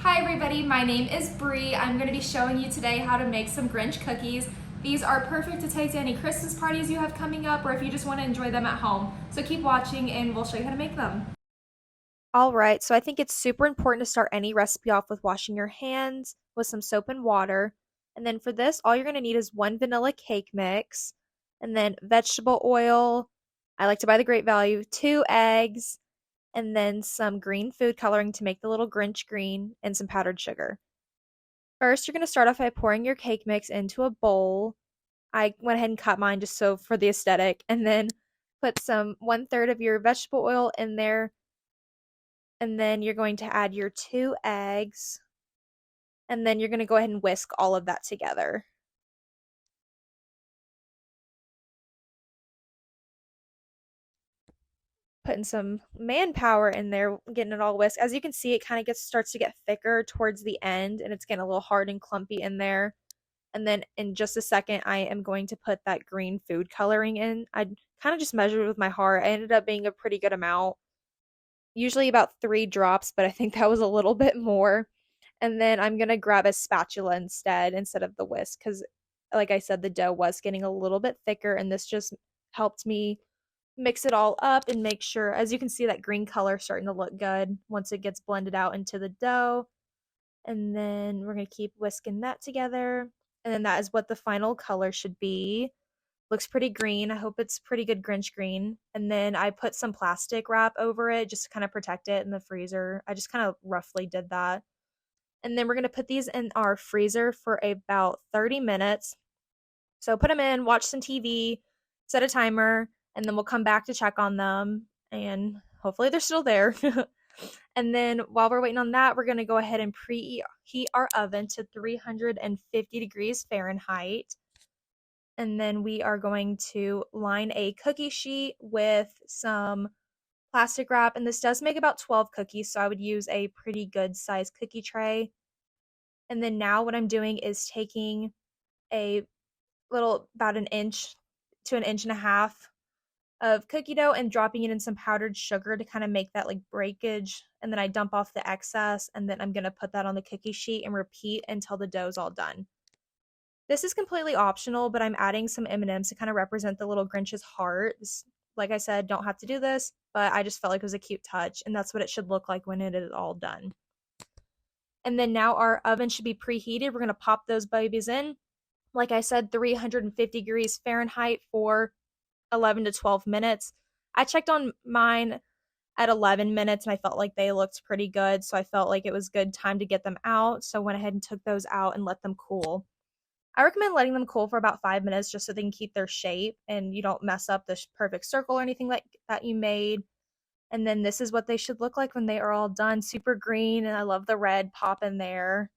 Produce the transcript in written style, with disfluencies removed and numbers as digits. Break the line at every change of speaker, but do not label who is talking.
Hi everybody, my name is Bree. I'm going to be showing you today how to make some Grinch cookies. These are perfect to take to any Christmas parties you have coming up or if you just want to enjoy them at home. So keep watching and we'll show you how to make them.
All right, so I think it's super important to start any recipe off with washing your hands with some soap and water. And then for this, all you're going to need is one vanilla cake mix, and then vegetable oil. I like to buy the Great Value, 2 eggs, and then some green food coloring to make the little Grinch green, and some powdered sugar. First, you're going to start off by pouring your cake mix into a bowl. I went ahead and cut mine just so for the aesthetic, and then put some 1/3 of your vegetable oil in there, and then you're going to add your 2 eggs, and then you're going to go ahead and whisk all of that together. Putting some manpower in there, getting it all whisked. As you can see, it kind of starts to get thicker towards the end, and it's getting a little hard and clumpy in there. And then in just a second, I am going to put that green food coloring in. I kind of just measured with my heart. I ended up being a pretty good amount, usually about 3 drops, but I think that was a little bit more. And then I'm going to grab a spatula instead of the whisk because, like I said, the dough was getting a little bit thicker, and this just helped me mix it all up and make sure, as you can see, that green color starting to look good once it gets blended out into the dough. And then we're going to keep whisking that together. And then that is what the final color should be. Looks pretty green. I hope it's pretty good Grinch green. And then I put some plastic wrap over it just to kind of protect it in the freezer. I just kind of roughly did that. And then we're going to put these in our freezer for about 30 minutes. So put them in, watch some TV, set a timer, and then we'll come back to check on them. And hopefully they're still there. And then while we're waiting on that, we're going to go ahead and preheat our oven to 350 degrees Fahrenheit. And then we are going to line a cookie sheet with some plastic wrap. And this does make about 12 cookies, so I would use a pretty good size cookie tray. And then now what I'm doing is taking a about an inch to an inch and a half of cookie dough and dropping it in some powdered sugar to kind of make that like breakage. And then I dump off the excess, and then I'm going to put that on the cookie sheet and repeat until the dough's all done. This is completely optional, but I'm adding some M&Ms to kind of represent the little Grinch's heart. Like I said, don't have to do this, but I just felt like it was a cute touch, and that's what it should look like when it is all done. And then now our oven should be preheated. We're going to pop those babies in. Like I said, 350 degrees Fahrenheit for 11 to 12 minutes. I checked on mine at 11 minutes and I felt like they looked pretty good. So I felt like it was good time to get them out. So I went ahead and took those out and let them cool. I recommend letting them cool for about 5 minutes just so they can keep their shape and you don't mess up the perfect circle or anything like that you made. And then this is what they should look like when they are all done. Super green, and I love the red pop in there.